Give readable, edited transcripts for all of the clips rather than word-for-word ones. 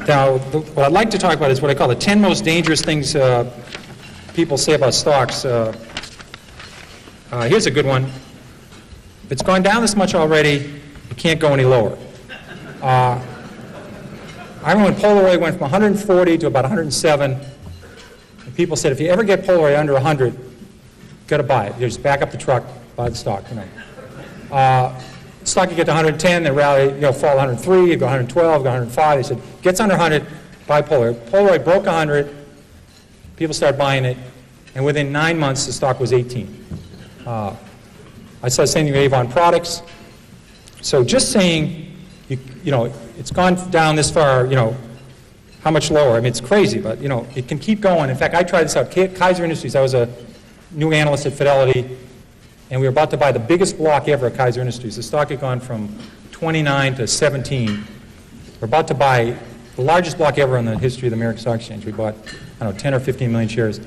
Now, what I'd like to talk about is what I call the 10 most dangerous things people say about stocks. Here's a good one. If it's gone down this much already, it can't go any lower. I remember when Polaroid went from 140 to about 107, and people said, if you ever get Polaroid under 100, you've got to buy it. You just back up the truck, buy the stock. Stock you get to 110, then rally, fall 103, you go 112, go 105. They said, gets under 100, buy Polaroid. Polaroid broke 100, people started buying it, and within 9 months, the stock was 18. I saw the same thing with Avon Products. So just saying, it's gone down this far, how much lower? I mean, it's crazy, but, it can keep going. In fact, I tried this out. Kaiser Industries, I was a new analyst at Fidelity, and we were about to buy the biggest block ever at Kaiser Industries. The stock had gone from 29 to 17. We're about to buy the largest block ever in the history of the American Stock Exchange. We bought, 10 or 15 million shares.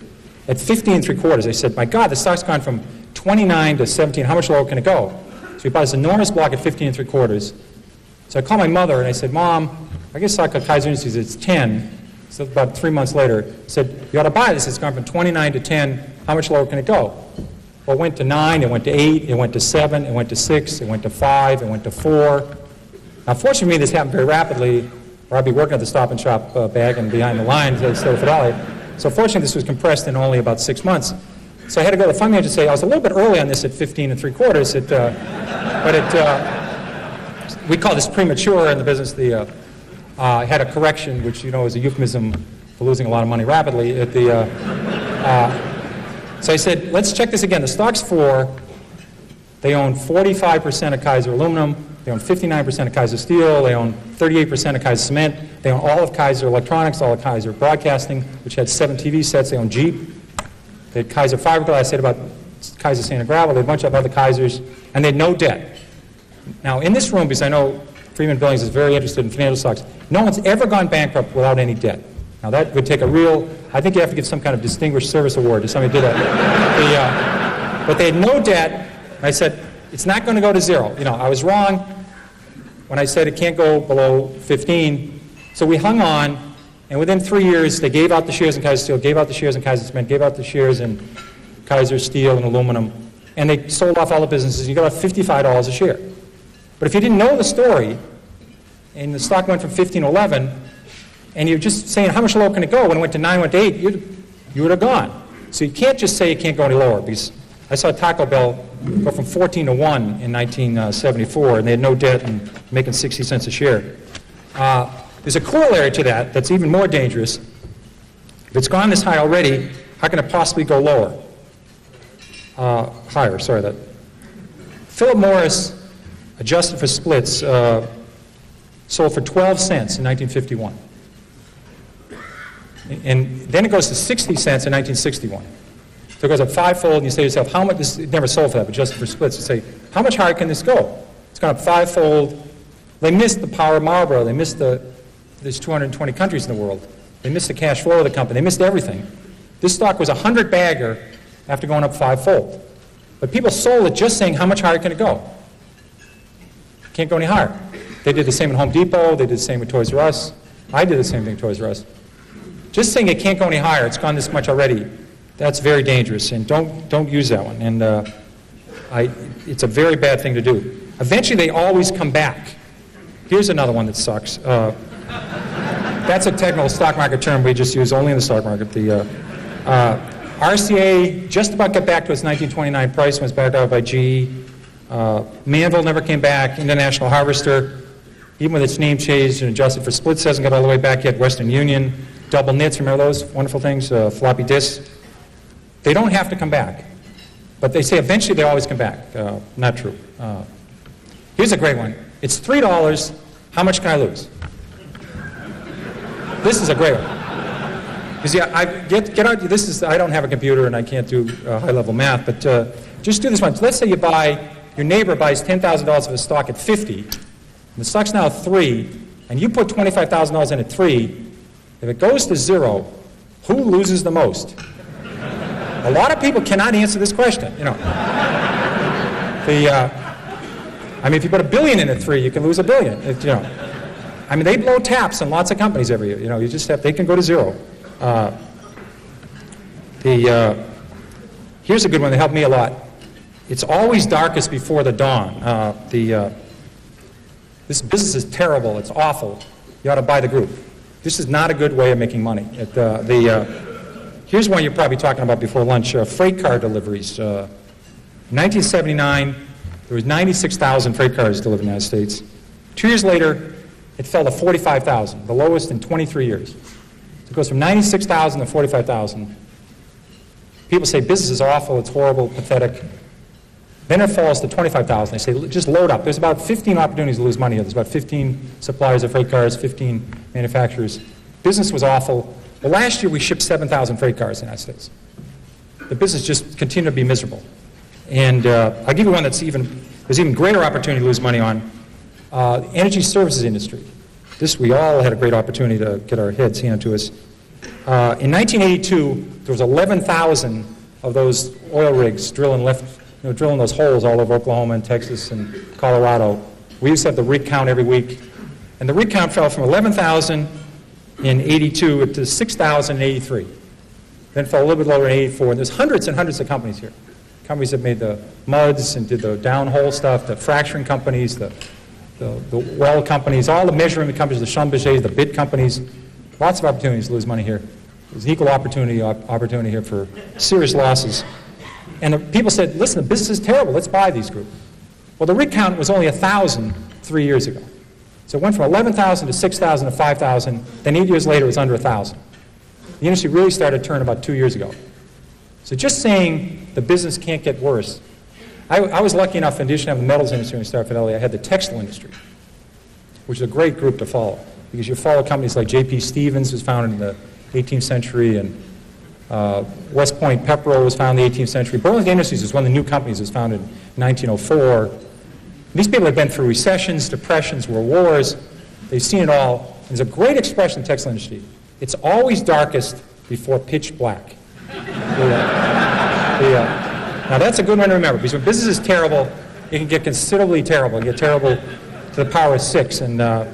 At 50 3/4, I said, my God, the stock's gone from 29 to 17. How much lower can it go? So we bought this enormous block at 50 3/4. So I called my mother and I said, Mom, I guess stock at Kaiser Industries, it's 10. So about 3 months later, I said, you ought to buy this. It's gone from 29 to 10. How much lower can it go? Well, it went to 9, it went to 8, it went to 7, it went to 6, it went to 5, it went to 4. Now, fortunately, this happened very rapidly, or I'd be working at the Stop and Shop bagging behind the lines at Fidelity. So fortunately, this was compressed in only about 6 months. So I had to go to the fund manager and say, I was a little bit early on this at 15 3/4, we call this premature in the business. Had a correction, which, is a euphemism for losing a lot of money rapidly. So I said, let's check this again. The stock's 4. They own 45% of Kaiser Aluminum. They own 59% of Kaiser Steel. They own 38% of Kaiser Cement. They own all of Kaiser Electronics, all of Kaiser Broadcasting, which had 7 TV sets. They own Jeep. They had Kaiser Fiberglass. I said about Kaiser Sand and Gravel. They had a bunch of other Kaisers. And they had no debt. Now, in this room, because I know Freeman Billings is very interested in financial stocks, no one's ever gone bankrupt without any debt. Now, that would take a real, I think you have to give some kind of distinguished service award to somebody who did that. But they had no debt. And I said, it's not going to go to 0. I was wrong when I said it can't go below 15. So we hung on, and within 3 years, they gave out the shares in Kaiser Steel, gave out the shares in Kaiser Cement, gave out the shares in Kaiser Steel and Aluminum, and they sold off all the businesses. You got off $55 a share. But if you didn't know the story, and the stock went from 15 to 11, and you're just saying how much lower can it go, when it went to 9, went to 8, you would have gone. So you can't just say it can't go any lower, because I saw Taco Bell go from 14 to 1 in 1974, and they had no debt and making 60 cents a share. There's a corollary to that that's even more dangerous. If it's gone this high already, how can it possibly go lower? Higher, sorry. That Philip Morris, adjusted for splits, sold for 12 cents in 1951. And then it goes to 60 cents in 1961. So it goes up 5-fold, and you say to yourself, how much, this it never sold for that, but just for splits, you say, how much higher can this go? It's gone up 5-fold. They missed the power of Marlboro. They missed there's 220 countries in the world. They missed the cash flow of the company. They missed everything. This stock was a 100-bagger after going up 5-fold. But people sold it just saying, how much higher can it go? Can't go any higher. They did the same at Home Depot. They did the same with Toys R Us. I did the same thing at Toys R Us. Just saying it can't go any higher, it's gone this much already, that's very dangerous, and don't use that one. And it's a very bad thing to do. Eventually, they always come back. Here's another one that sucks. That's a technical stock market term we just use only in the stock market. The RCA just about got back to its 1929 price, was backed out by GE. Manville never came back. International Harvester, even with its name changed and adjusted for splits, hasn't got all the way back yet. Western Union, double knits, remember those wonderful things? Floppy disks. They don't have to come back. But they say eventually they always come back. Not true. Here's a great one. It's $3. How much can I lose? This is a great one. Because get out. I don't have a computer and I can't do high-level math, but just do this one. Let's say your neighbor buys $10,000 of a stock at 50, and the stock's now 3, and you put $25,000 in at 3. If it goes to 0, who loses the most? A lot of people cannot answer this question. If you put $1 billion in at 3, you can lose $1 billion. I mean, they blow taps on lots of companies every year. You know, you just have, they can go to zero. Here's a good one that helped me a lot. It's always darkest before the dawn. This business is terrible. It's awful. You ought to buy the group. This is not a good way of making money. Here's one you're probably talking about before lunch, freight car deliveries. In 1979, there was 96,000 freight cars delivered in the United States. 2 years later, it fell to 45,000, the lowest in 23 years. So it goes from 96,000 to 45,000. People say business is awful, it's horrible, pathetic. Then it falls to 25,000. They say, just load up. There's about 15 opportunities to lose money here. There's about 15 suppliers of freight cars, 15 manufacturers. Business was awful. Well, last year we shipped 7,000 freight cars in the United States. The business just continued to be miserable. And I'll give you one there's even greater opportunity to lose money on. The energy services industry. This, we all had a great opportunity to get our heads handed to us. In 1982, there was 11,000 of those oil rigs drilling those holes all over Oklahoma and Texas and Colorado. We used to have the rig count every week. And the rig count fell from 11,000 in 82 to 6,000 in 83. Then fell a little bit lower in 84. And there's hundreds and hundreds of companies here. Companies that made the muds and did the downhole stuff, the fracturing companies, the well companies, all the measurement companies, the Schlumbergers, the bid companies. Lots of opportunities to lose money here. There's an equal opportunity here for serious losses. And the people said, listen, the business is terrible. Let's buy these groups. Well, the rig count was only 1,000 3 years ago. So it went from 11,000 to 6,000 to 5,000. Then 8 years later, it was under 1,000. The industry really started to turn about 2 years ago. So just saying the business can't get worse. I was lucky enough, in addition to having the metals industry when I started Fidelity, I had the textile industry, which is a great group to follow. Because you follow companies like J.P. Stevens, was founded in the 18th century, and West Point Pepperell was founded in the 18th century. Burlington Industries was one of the new companies, was founded in 1904. These people have been through recessions, depressions, world wars. They've seen it all. There's a great expression in the textile industry. It's always darkest before pitch black. Now that's a good one to remember, because when business is terrible, it can get considerably terrible. It can get terrible to the power of 6. And I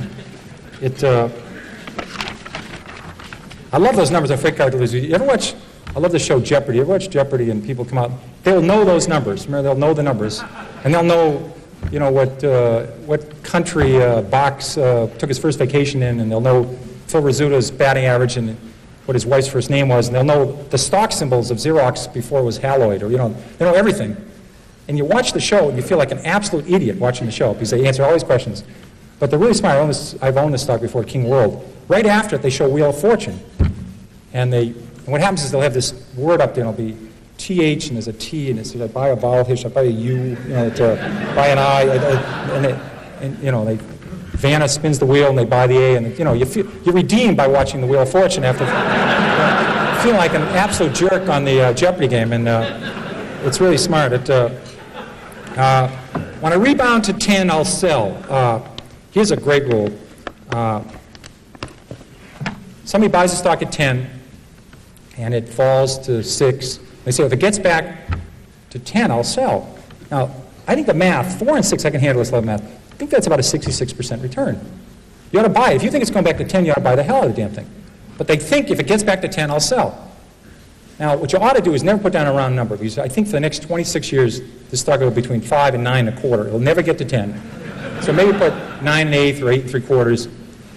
love those numbers on freight car deliveries. You ever watch, I love the show Jeopardy. You ever watch Jeopardy and people come out, they'll know those numbers. Remember, they'll know the numbers. And they'll know, you know, what country Box took his first vacation in, and they'll know Phil Rizzuto's batting average and what his wife's first name was, and they'll know the stock symbols of Xerox before it was Haloid, or, you know, they know everything. And you watch the show, and you feel like an absolute idiot watching the show, because they answer all these questions. But they're really smart. I've owned this stock before, King World. Right after it, they show Wheel of Fortune. And what happens is they'll have this word up there, and it'll be TH, and there's a T, and it says, I buy a vowel here, so I buy a U, you know, buy an I, and you know, Vanna spins the wheel, and they buy the A, and, you know, you're redeemed by watching the Wheel of Fortune after feeling like an absolute jerk on the Jeopardy game, and it's really smart. When I rebound to 10, I'll sell. Here's a great rule. Somebody buys a stock at 10, and it falls to 6. They say, if it gets back to 10, I'll sell. Now, I think the math, 4 and 6, I can handle this level math. I think that's about a 66% return. You ought to buy it. If you think it's going back to 10, you ought to buy the hell out of the damn thing. But they think if it gets back to 10, I'll sell. Now, what you ought to do is never put down a round number, because I think for the next 26 years, this stock will go between 5 and 9 and a quarter. It'll never get to 10. So maybe put 9 and 1/8 or 8 and 3/4.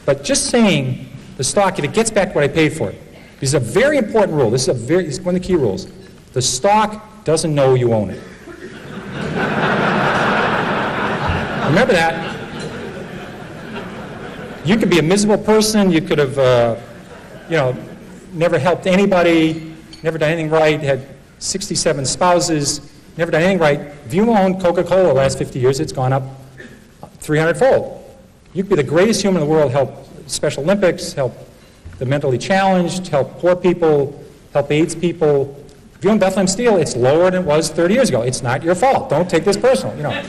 But just saying the stock, if it gets back what I paid for it, this is a very important rule. This is one of the key rules. The stock doesn't know you own it. Remember that. You could be a miserable person. You could have, never helped anybody, never done anything right, had 67 spouses, never done anything right. If you own Coca-Cola the last 50 years, it's gone up 300-fold. You could be the greatest human in the world, help Special Olympics, help the mentally challenged, help poor people, help AIDS people. If you own Bethlehem Steel, it's lower than it was 30 years ago. It's not your fault. Don't take this personal, you know.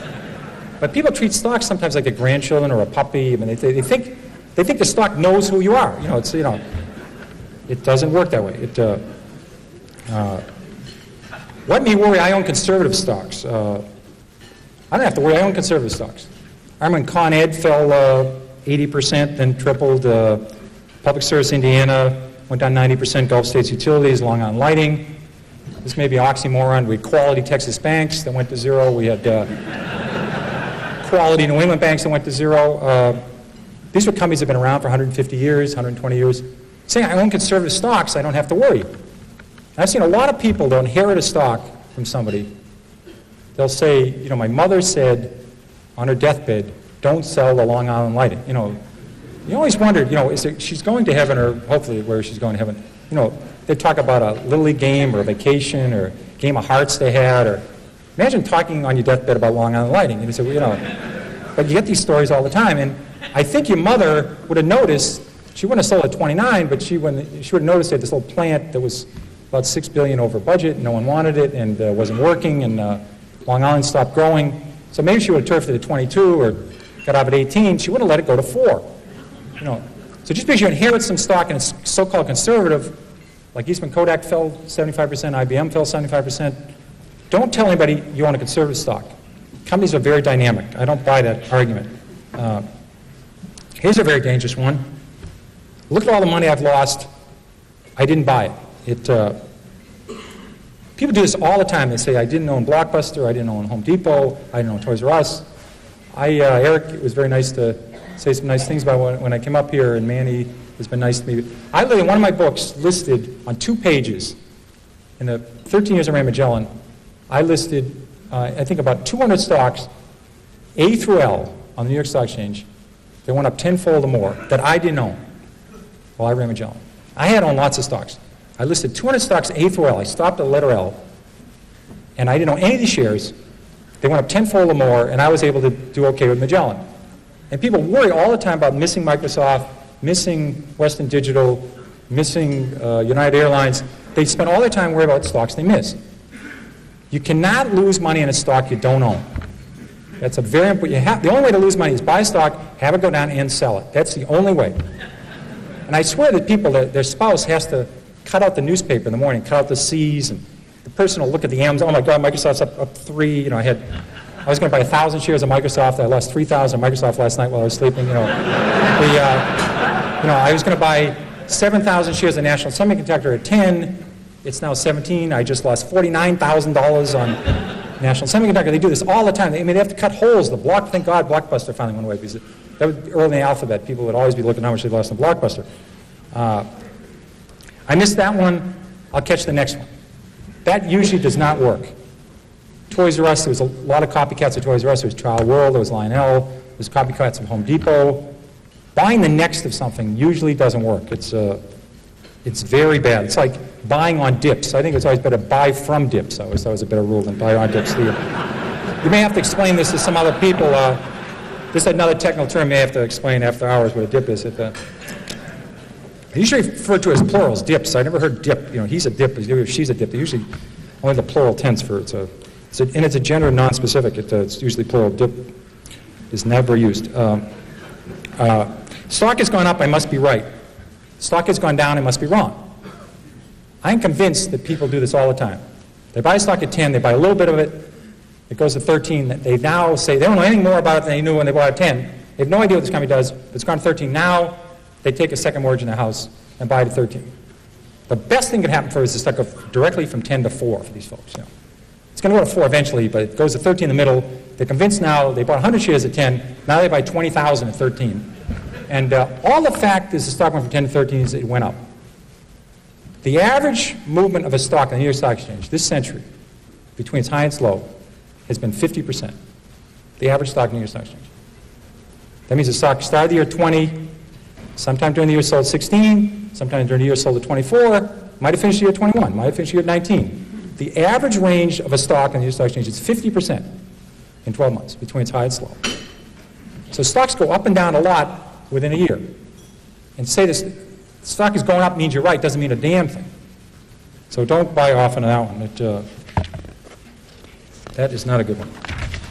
But people treat stocks sometimes like their grandchildren or a puppy. I mean, they think the stock knows who you are. You know, it's, you know, it doesn't work that way. Let me worry. I own conservative stocks. I don't have to worry. I own conservative stocks. I remember when Con Ed fell 80%, then tripled. Public Service Indiana went down 90%. Gulf States Utilities, Long Island Lighting. This may be an oxymoron. We had Quality Texas Banks that went to zero. We had Quality New England Banks that went to zero. These were companies that have been around for 150 years, 120 years. Saying I own conservative stocks, I don't have to worry. And I've seen a lot of people that inherit a stock from somebody. They'll say, you know, my mother said on her deathbed, don't sell the Long Island Lighting. You know, you always wondered, you know, she's going to heaven, or hopefully where she's going to heaven. You know, they talk about a Little League game or a vacation or a game of hearts they had. Or imagine talking on your deathbed about Long Island Lighting. And you say, well, you know, but you get these stories all the time. And I think your mother would have noticed, she wouldn't have sold at 29, but she would have noticed that this little plant that was about $6 billion over budget, no one wanted it, and wasn't working, and Long Island stopped growing. So maybe she would have turfed it at 22 or got out at 18. She wouldn't have let it go to 4. You know, so just because you inherit some stock and it's so-called conservative, like Eastman Kodak fell 75%, IBM fell 75%, don't tell anybody you own a conservative stock. Companies are very dynamic. I don't buy that argument. Here's a very dangerous one. Look at all the money I've lost. I didn't buy it. People do this all the time. They say, I didn't own Blockbuster, I didn't own Home Depot, I didn't own Toys R Us. Eric, it was very nice to say some nice things about when I came up here, and Manny has been nice to me. I literally, one of my books listed on 2 pages, in the 13 years I ran Magellan, I listed, I think about 200 stocks, A through L, on the New York Stock Exchange. They went up tenfold or more that I didn't own while I ran Magellan. I had owned lots of stocks. I listed 200 stocks A through L. I stopped at the letter L, and I didn't own any of these shares. They went up tenfold or more, and I was able to do okay with Magellan. And people worry all the time about missing Microsoft, missing Western Digital, missing United Airlines. They spend all their time worrying about stocks they miss. You cannot lose money in a stock you don't own. That's a very important. The only way to lose money is buy a stock, have it go down, and sell it. That's the only way. And I swear that people, their spouse has to cut out the newspaper in the morning, cut out the C's, and the person will look at the Amazon. Oh my God, Microsoft's up 3. You know, I was going to buy 1,000 shares of Microsoft. I lost 3,000 of Microsoft last night while I was sleeping. You know, I was going to buy 7,000 shares of National Semiconductor at 10. It's now 17. I just lost $49,000 on National Semiconductor. They do this all the time. They have to cut holes. Thank God Blockbuster finally went away, because that was early in the alphabet. People would always be looking how much they lost in Blockbuster. I missed that one. I'll catch the next one. That usually does not work. Toys R Us, there was a lot of copycats of Toys R Us. There was Trial World, there was Lionel, there was copycats of Home Depot. Buying the next of something usually doesn't work. It's very bad. It's like buying on dips. I think it's always better to buy from dips. I always thought it was a better rule than buy on dips. You may have to explain this to some other people. This is another technical term I may have to explain after hours what a dip is. I usually refer to it as plurals, dips. I never heard dip. You know, he's a dip, she's a dip. They're usually only the plural tense for it. And it's a gender non-specific. It's usually plural. Dip is never used. Stock has gone up, I must be right. Stock has gone down, I must be wrong. I'm convinced that people do this all the time. They buy stock at 10, they buy a little bit of it, it goes to 13. They now say they don't know anything more about it than they knew when they bought it at 10. They have no idea what this company does, but it's gone to 13 now. They take a second mortgage in their house and buy it at 13. The best thing that can happen for us is to go directly from 10 to 4 for these folks. You know. It's going to go to 4 eventually, but it goes to 13 in the middle. They're convinced now, they bought 100 shares at 10, now they buy 20,000 at 13. And all the fact is the stock went from 10 to 13 is it went up. The average movement of a stock on the New York Stock Exchange this century, between its high and its low, has been 50%. The average stock on the New York Stock Exchange. That means the stock started the year 20, sometime during the year sold 16, sometime during the year sold at 24, might have finished the year 21, might have finished the year 19. The average range of a stock on the New York Stock Exchange is 50% in 12 months, between its high and its low. So stocks go up and down a lot within a year. And to say this stock is going up means you're right doesn't mean a damn thing. So don't buy often on that one. That is not a good one.